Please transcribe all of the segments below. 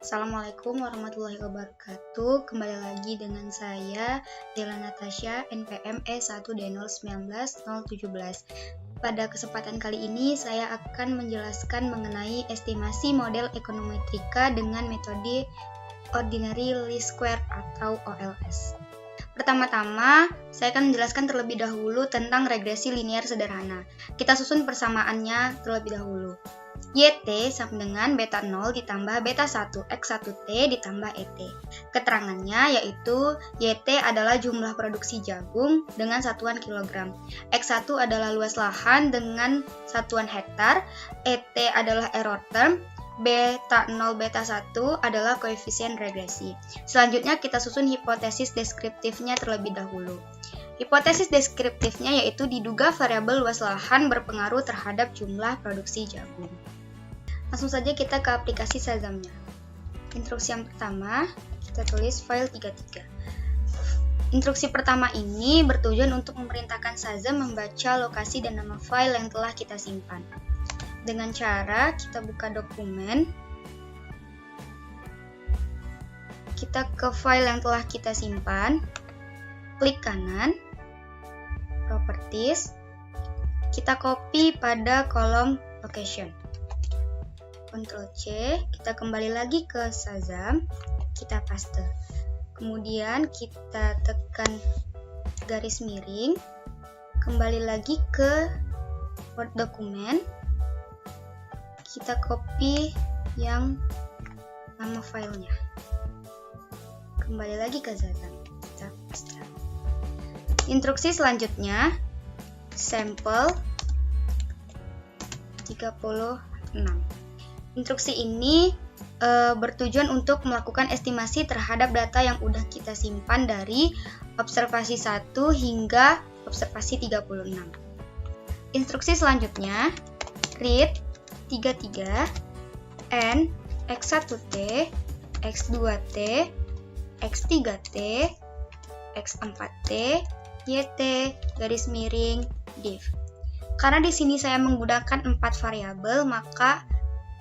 Assalamualaikum warahmatullahi wabarakatuh. Kembali lagi dengan saya, Dela Natasha, NPM E1D019017. Pada kesempatan kali ini, saya akan menjelaskan mengenai estimasi model ekonometrika dengan metode Ordinary Least Square atau OLS. Pertama-tama, saya akan menjelaskan terlebih dahulu tentang regresi linear sederhana. Kita susun persamaannya terlebih dahulu. YT sama dengan beta 0 ditambah beta 1 X1T ditambah ET. Keterangannya yaitu YT adalah jumlah produksi jagung dengan satuan kilogram. X1 adalah luas lahan dengan satuan hektar. ET adalah error term. Beta 0 beta 1 adalah koefisien regresi. Selanjutnya kita susun hipotesis deskriptifnya terlebih dahulu. Hipotesis deskriptifnya yaitu diduga variabel luas lahan berpengaruh terhadap jumlah produksi jagung. Langsung saja kita ke aplikasi Shazam-nya. Instruksi yang pertama, kita tulis file 33. Instruksi pertama ini bertujuan untuk memerintahkan Shazam membaca lokasi dan nama file yang telah kita simpan. Dengan cara kita buka dokumen, kita ke file yang telah kita simpan, klik kanan, properties, kita copy pada kolom location. Ctrl C, kita kembali lagi ke Shazam, kita paste. Kemudian kita tekan garis miring, kembali lagi ke Word dokumen, kita copy yang nama filenya. Kembali lagi ke Shazam, kita paste. Instruksi selanjutnya, sampel 36. Instruksi ini bertujuan untuk melakukan estimasi terhadap data yang udah kita simpan dari observasi 1 hingga observasi 36. Instruksi selanjutnya, read 33 n x1t, x2t, x3t, x4t, yt, garis miring, div. Karena di sini saya menggunakan 4 variabel, maka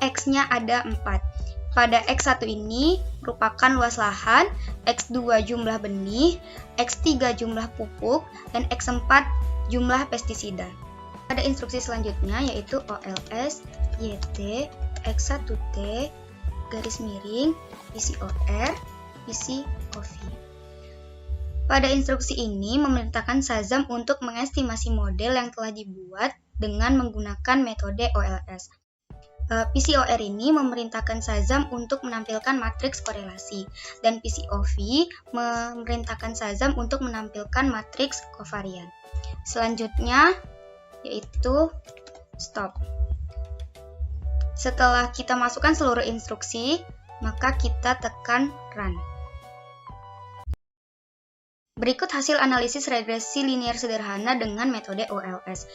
X-nya ada 4. Pada X1 ini merupakan luas lahan, X2 jumlah benih, X3 jumlah pupuk, dan X4 jumlah pestisida. Pada instruksi selanjutnya yaitu OLS, YT, X1T, garis miring, PCOR, PCOV. Pada instruksi ini memerintahkan Shazam untuk mengestimasi model yang telah dibuat dengan menggunakan metode OLS. PCOR ini memerintahkan Shazam untuk menampilkan matriks korelasi, dan PCOV memerintahkan Shazam untuk menampilkan matriks kovarian. Selanjutnya yaitu stop. Setelah kita masukkan seluruh instruksi, maka kita tekan run. Berikut hasil analisis regresi linear sederhana dengan metode OLS.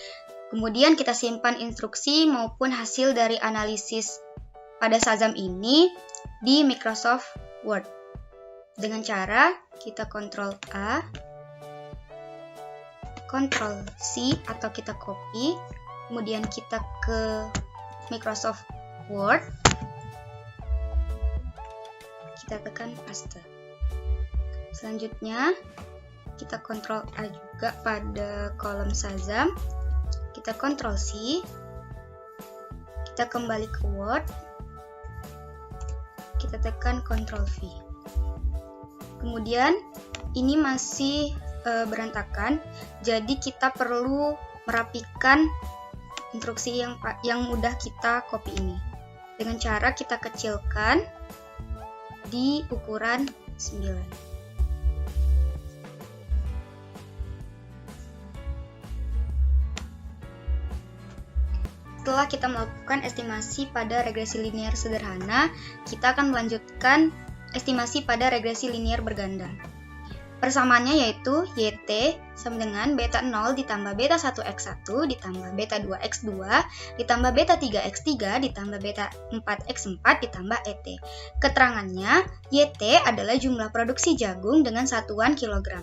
Kemudian kita simpan instruksi maupun hasil dari analisis pada Shazam ini di Microsoft Word. Dengan cara kita Ctrl A, Ctrl C atau kita copy, kemudian kita ke Microsoft Word, kita tekan paste. Selanjutnya kita Ctrl A juga pada kolom Shazam, kita Ctrl C, kita kembali ke Word, kita tekan Ctrl V. Kemudian ini masih berantakan, jadi kita perlu merapikan instruksi yang udah kita copy ini. Dengan cara kita kecilkan di ukuran 9. Setelah kita melakukan estimasi pada regresi linear sederhana, kita akan melanjutkan estimasi pada regresi linear berganda. Persamaannya yaitu YT sama dengan beta 0 ditambah beta 1 X1 ditambah beta 2 X2 ditambah beta 3 X3 ditambah beta 4 X4 ditambah ET. Keterangannya, YT adalah jumlah produksi jagung dengan satuan kilogram.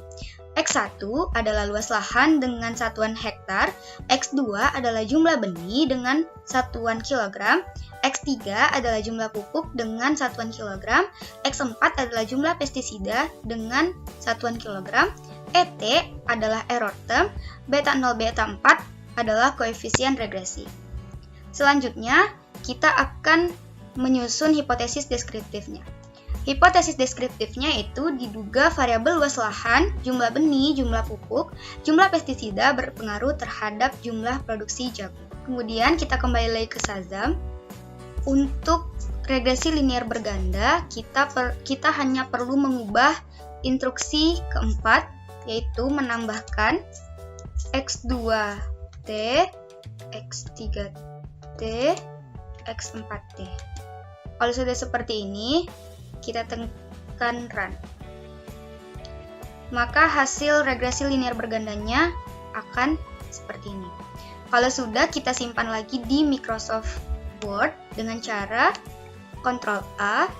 X1 adalah luas lahan dengan satuan hektar, X2 adalah jumlah benih dengan satuan kilogram, X3 adalah jumlah pupuk dengan satuan kilogram, X4 adalah jumlah pestisida dengan satuan kilogram, ET adalah error term, beta 0, beta 4 adalah koefisien regresi. Selanjutnya, kita akan menyusun hipotesis deskriptifnya. Hipotesis deskriptifnya itu diduga variabel luas lahan, jumlah benih, jumlah pupuk, jumlah pestisida berpengaruh terhadap jumlah produksi jagung. Kemudian kita kembali lagi ke Shazam. Untuk regresi linear berganda, kita hanya perlu mengubah instruksi keempat, yaitu menambahkan X2T, X3T, X4T. Kalau sudah seperti ini, kita tekan run. Maka hasil regresi linear bergandanya akan seperti ini. Kalau sudah, kita simpan lagi di Microsoft Word dengan cara Ctrl A,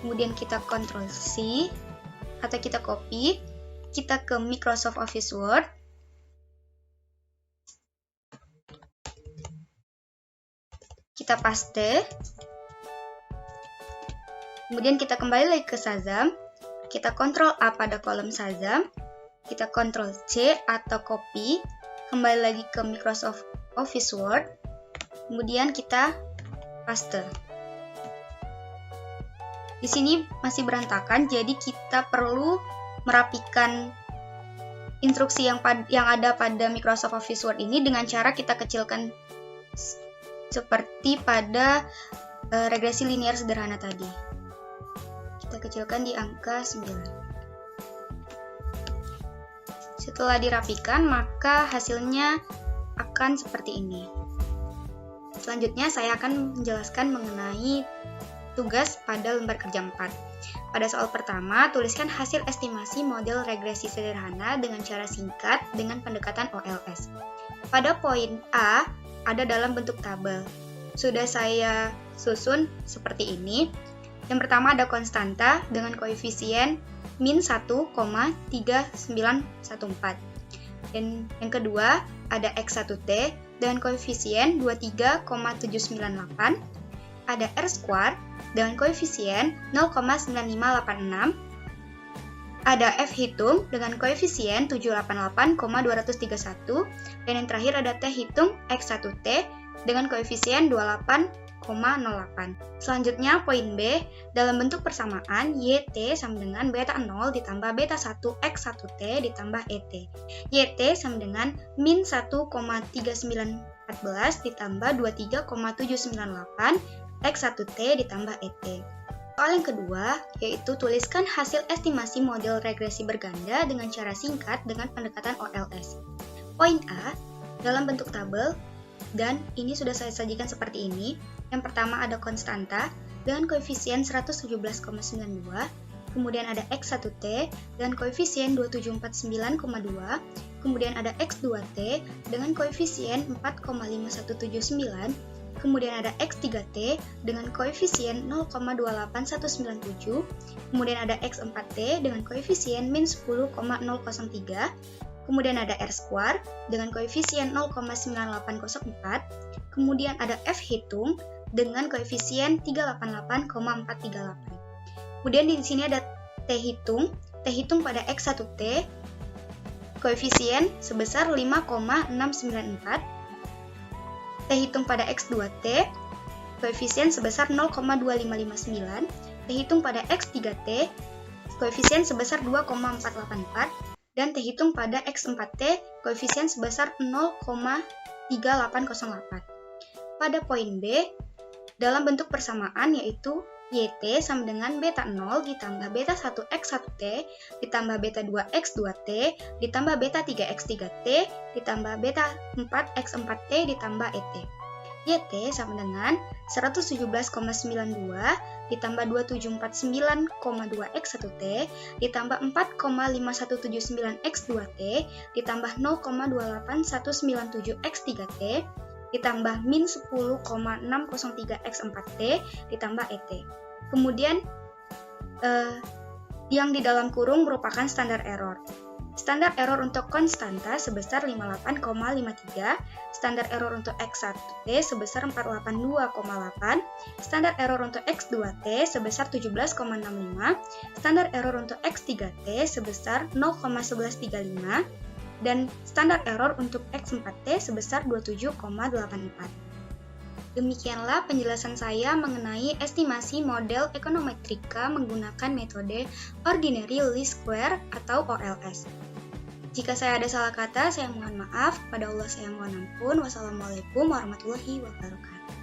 kemudian kita Ctrl C, atau kita copy, kita ke Microsoft Office Word, kita paste, kemudian kita kembali lagi ke Shazam, kita Ctrl A pada kolom Shazam, kita Ctrl C atau copy, kembali lagi ke Microsoft Office Word, kemudian kita paste. Di sini masih berantakan, jadi kita perlu merapikan instruksi yang ada pada Microsoft Office Word ini dengan cara kita kecilkan seperti pada regresi linear sederhana tadi. Kita kecilkan di angka 9. Setelah dirapikan, maka hasilnya akan seperti ini. Selanjutnya saya akan menjelaskan mengenai tugas pada lembar kerja 4. Pada soal pertama, tuliskan hasil estimasi model regresi sederhana dengan cara singkat dengan pendekatan OLS. Pada poin A, ada dalam bentuk tabel. Sudah saya susun seperti ini. Yang pertama ada konstanta dengan koefisien min 1,3914. Dan yang kedua ada X1T dengan koefisien 23,798. Ada R square dengan koefisien 0,9586. Ada F hitung dengan koefisien 788,231. Dan yang terakhir ada T hitung X1T dengan koefisien 28,08. Selanjutnya poin B, dalam bentuk persamaan YT sama dengan beta 0 ditambah beta 1 X1T ditambah ET. YT sama dengan min 1,3914 ditambah 23,798 X1T ditambah ET. Soal yang kedua, yaitu tuliskan hasil estimasi model regresi berganda dengan cara singkat dengan pendekatan OLS. Poin A, dalam bentuk tabel, dan ini sudah saya sajikan seperti ini. Yang pertama ada konstanta dengan koefisien 117,92, kemudian ada X1T dengan koefisien 2749,2, kemudian ada X2T dengan koefisien 4,5179, kemudian ada X3T dengan koefisien 0,28197, kemudian ada X4T dengan koefisien min 10,003, kemudian ada R square dengan koefisien 0,9804, kemudian ada F hitung dengan koefisien 388,438. Kemudian di sini ada T hitung pada X1T koefisien sebesar 5,694, T hitung pada X2T koefisien sebesar 0,2559, T hitung pada X3T koefisien sebesar 2,484, dan T hitung pada X4T koefisien sebesar 0,3808. Pada poin B, dalam bentuk persamaan yaitu YT sama dengan beta 0 ditambah beta 1 X1T ditambah beta 2 X2T ditambah beta 3 X3T ditambah beta 4 X4T ditambah ET. YT sama dengan 117,92 ditambah 2749,2 X1T ditambah 4,5179 X2T ditambah 0,28197 X3T ditambah min 10,603 X4T ditambah ET. Kemudian yang di dalam kurung merupakan standar error. Standar error untuk konstanta sebesar 58,53, standar error untuk X1T sebesar 482,8, standar error untuk X2T sebesar 17,65, standar error untuk X3T sebesar 0,1135, dan standar error untuk X4T sebesar 27,84. Demikianlah penjelasan saya mengenai estimasi model ekonometrika menggunakan metode Ordinary Least Square atau OLS. Jika saya ada salah kata, saya mohon maaf. Kepada Allah saya mohon ampun. Wassalamualaikum warahmatullahi wabarakatuh.